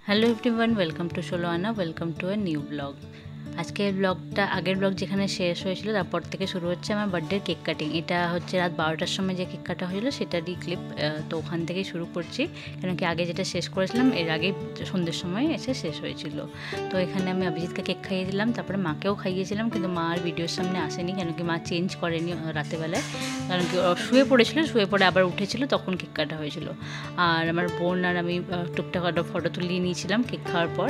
Hello everyone, welcome to ষোলো আনা, welcome to a new blog. আজকের ব্লগটা আগের ব্লগ যেখানে শেষ হয়েছিল তারপর থেকে শুরু হচ্ছে আমার বার্থডের কেক কাটিং। এটা হচ্ছে রাত 12টার সময় যে কেক কাটা হয়েছিল সেটারই ক্লিপ। তো ওখান থেকেই শুরু করছি, কেন কি আগে যেটা শেষ করেছিলাম এর আগে সন্ধ্যের সময় এসে শেষ হয়েছিল। তো এখানে আমি অভিজিৎকে কেক খাইয়ে দিলাম, তারপরে মাকেও খাইয়েছিলাম, কিন্তু মা আর ভিডিওর সামনে আসেনি, কেন কি মা চেঞ্জ করেনি রাতেবেলায়, কারণ কি শুয়ে পড়েছিল, শুয়ে পড়ে আবার উঠেছিল, তখন কেক কাটা হয়েছিল। আর আমার বোন আর আমি টুকটাক ফটো তুলিয়ে নিয়েছিলাম কেক খাওয়ার পর।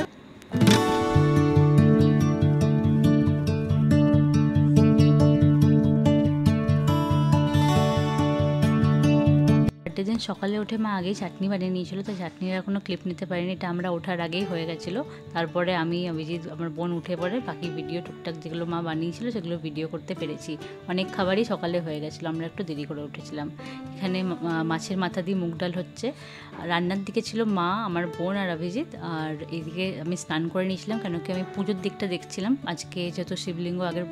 বার্থডে দিন সকালে উঠে মা আগেই চাটনি বানিয়ে নিয়েছিল, তো চাটনির আর কোনো ক্লিপ নিতে পারিনি, এটা আমরা ওঠার আগেই হয়ে গেছিলো। তারপরে আমি অভিজিৎ আমার বোন উঠে পড়ে বাকি ভিডিও টুকটাক যেগুলো মা বানিয়েছিল সেগুলো ভিডিও করতে পেরেছি। অনেক খাবারই সকালে হয়ে গেছিলো, আমরা একটু দেরি করে উঠেছিলাম। এখানে মাছের মাথা দিয়ে মুগ ডাল হচ্ছে। রান্নার দিকে ছিল মা, আমার বোন আর অভিজিৎ, আর এইদিকে আমি স্নান করে নিয়েছিলাম, কেন কি আমি পুজোর দিকটা দেখছিলাম। আজকে যেহেতু শিবলিঙ্গ, আগের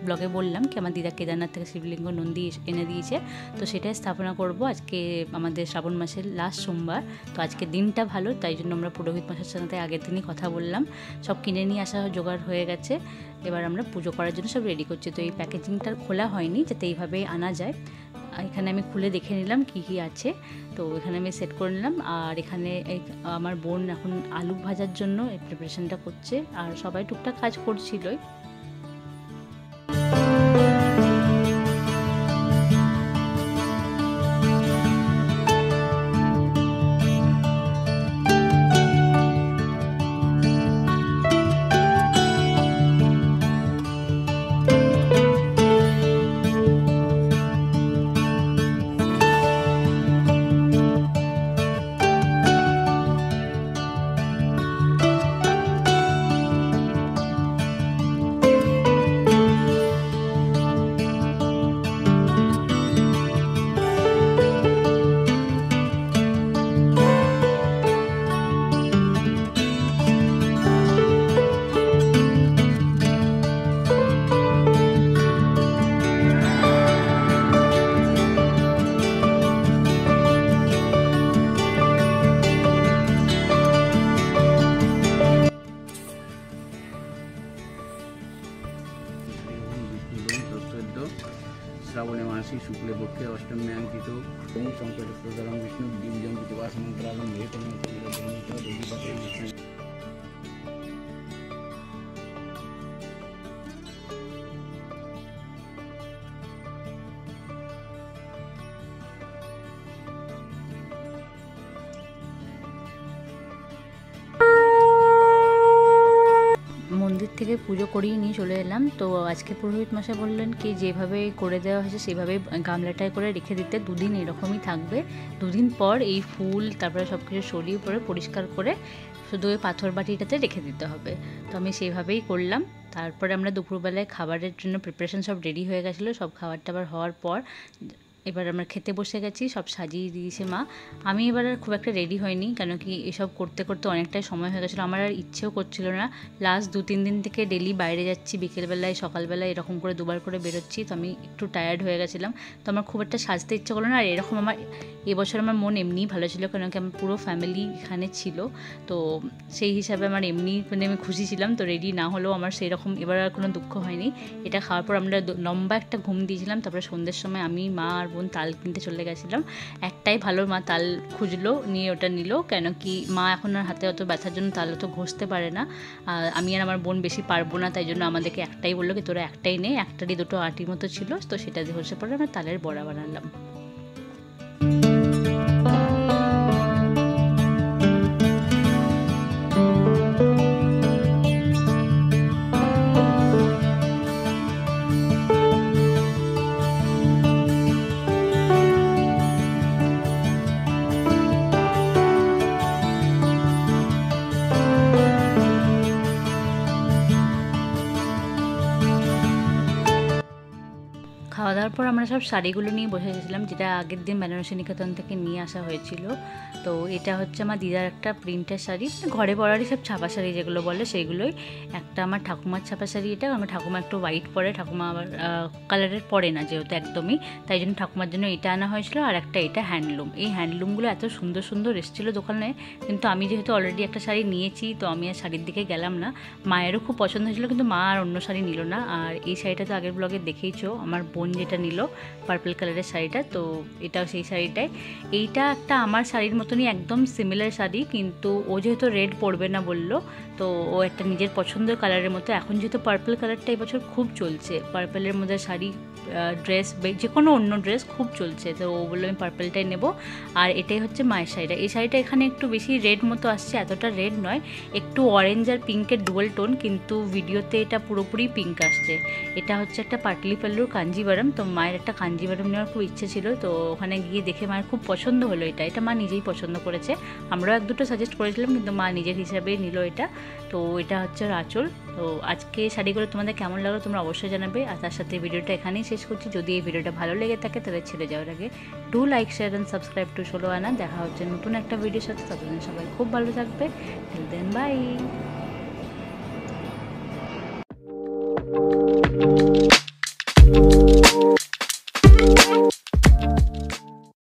ব্লগে বললাম কি আমার দিদা কেদারনাথ থেকে শিবলিঙ্গ নন্দী এনে দিয়েছে, তো সেটাই স্থাপনা করব। আজকে আমাদের শ্রাবণ মাসের লাস্ট সোমবার, তো আজকে দিনটা ভালো, তাই জন্য আমরা পুরোহিত মশাইয়ের সাথে আগের দিনই কথা বললাম, সব কিনে নিয়ে আসা জোগাড় হয়ে গেছে। এবার আমরা পুজো করার জন্য সব রেডি করছি। তো এই প্যাকেজিংটা খোলা হয়নি, যাতে এইভাবেই আনা যায়। এখানে আমি খুলে দেখে নিলাম কি কি আছে, তো এখানে আমি সেট করে নিলাম। আর এখানে আমার বোন এখন আলু ভাজার জন্য এই প্রিপারেশনটা করছে, আর সবাই টুকটাক কাজ করছিলই। श्रावणे मासी शुक्ले पक्षे अष्टमी अंकित ओम शंकर प्रदारम विष्णु दिव्यं विवासमंत्रालम हेतम মন্দির থেকে পুজো করিয়ে নিয়ে চলে এলাম। তো আজকে পুরোহিত মশাই বললেন কি যেভাবে করে দেওয়া হয়েছে সেভাবে গামলাটায় করে রেখে দিতে, দুদিন এরকমই থাকবে। দুদিন পর এই ফুল তারপরে সব কিছু সরিয়ে পরে পরিষ্কার করে শুধু ওই পাথর বাটিটাতে রেখে দিতে হবে। তো আমি সেইভাবেই করলাম। তারপরে আমরা দুপুরবেলায় খাবারের জন্য প্রিপারেশন সব রেডি হয়ে গেছিলো। সব খাবার টাবার হওয়ার পর এবার আমরা খেতে বসে গেছি, সব সাজিয়ে দিয়েছে মা। আমি এবার আর খুব একটা রেডি হয়নি, কেন কি এসব করতে করতে অনেকটাই সময় হয়ে গেছিলো, আমার আর ইচ্ছেও করছিল না। লাস্ট 2-3 দিন থেকে ডেলি বাইরে যাচ্ছি, বিকেলবেলায় সকালবেলায় এরকম করে দুবার করে বেরোচ্ছি, তো আমি একটু টায়ার্ড হয়ে গেছিলাম, তো আমার খুব একটা সাজতে ইচ্ছে করলো না। আর এরকম আমার এবছর আমার মন এমনিই ভালো ছিল, কেন কি আমার পুরো ফ্যামিলি এখানে ছিল, তো সেই হিসাবে আমার এমনি মানে আমি খুশি ছিলাম। তো রেডি না হলেও আমার সেই রকম এবার আর কোনো দুঃখ হয়নি। এটা খাওয়ার পর আমরা লম্বা একটা ঘুম দিয়েছিলাম, তারপরে সন্ধ্যের সময় আমি, মা আর বোন তাল কিনতে চলে গেছিলাম। একটাই ভালো, মা তাল খুঁজলো, নিয়ে ওটা নিল, কেন কি মা এখন আর হাতে অত ব্যথার জন্য তাল অত ঘষতে পারে না, আমি আর আমার বোন বেশি পারবো না, তাই জন্য আমাদেরকে একটাই বললো কি তোরা একটাই নে, একটারই দুটো আটির মতো ছিল, তো সেটা দিয়ে ঘষে পরে আমরা তালের বড়া বানালাম। খাওয়া দাওয়া তারপর আমরা সব শাড়িগুলো নিয়ে বসে গেছিলাম, যেটা আগের দিন বেনারসি নিকেতন থেকে নিয়ে আসা হয়েছিল। তো এটা হচ্ছে আমার দিদার একটা প্রিন্টের শাড়ি, ঘরে পরারই সব ছাপা শাড়ি যেগুলো বলে সেইগুলোই। একটা আমার ঠাকুমার ছাপা শাড়ি, এটা আমার ঠাকুমা একটু হোয়াইট পরে, ঠাকুমা আবার কালারের পরে না যেহেতু একদমই, তাই জন্য ঠাকুমার জন্য এটা আনা হয়েছিল। আর একটা এটা হ্যান্ডলুম, এই হ্যান্ডলুমগুলো এত সুন্দর সুন্দর এসেছিলো দোকানে, কিন্তু আমি যেহেতু অলরেডি একটা শাড়ি নিয়েছি তো আমি আর শাড়ির দিকে গেলাম না। মায়েরও খুব পছন্দ হয়েছিল কিন্তু মা আর অন্য শাড়ি নিল না। আর এই শাড়িটা তো আগের ব্লগে দেখেইছো, আমার বোন যেটা নিল পার্পল কালারের শাড়িটা, তো এটাও সেই শাড়িটাই। এইটা একটা আমার শাড়ির মতনই একদম সিমিলার শাড়ি, কিন্তু ও যেহেতু রেড পরবে না বললো, তো ও একটা নিজের পছন্দের কালারের মতো, এখন যেহেতু পার্পল কালারটা এবছর খুব চলছে, পার্পলের মধ্যে শাড়ি ড্রেস যে কোনো অন্য ড্রেস খুব চলছে, তো ও বললো আমি পার্পলটাই নেবো। আর এটাই হচ্ছে মায়ের শাড়িটা। এই শাড়িটা এখানে একটু বেশি রেড মতো আসছে, এতটা রেড নয়, একটু অরেঞ্জ আর পিঙ্কের ডুয়াল টোন, কিন্তু ভিডিওতে এটা পুরোপুরি পিঙ্ক আসছে। এটা হচ্ছে একটা পাটলি পাল্লুর কাঞ্জিভারম, তো মায়ের একটা কাঞ্জিভারম নেওয়ার খুব ইচ্ছে ছিল, তো ওখানে গিয়ে দেখে মায়ের খুব পছন্দ হলো এটা মা নিজেই পছন্দ করেছে। আমরাও এক দুটো সাজেস্ট করেছিলাম কিন্তু মা নিজের হিসাবেই নিল এটা। তো এটা হচ্ছে আঁচল। তো আজকে শাড়িগুলো তোমাদের কেমন লাগলো তোমরা অবশ্যই জানাবে। আর তার সাথে ভিডিওটা এখানেই শেষ করছি। যদি এই ভিডিওটা ভালো লেগে থাকে তাহলে ছেড়ে যাওয়ার আগে do like, share and subscribe to ষোলো আনা। দেখা হচ্ছে নতুন একটা ভিডিওর সাথে, ততদিন সবাই খুব ভালো থাকবে। Till then by.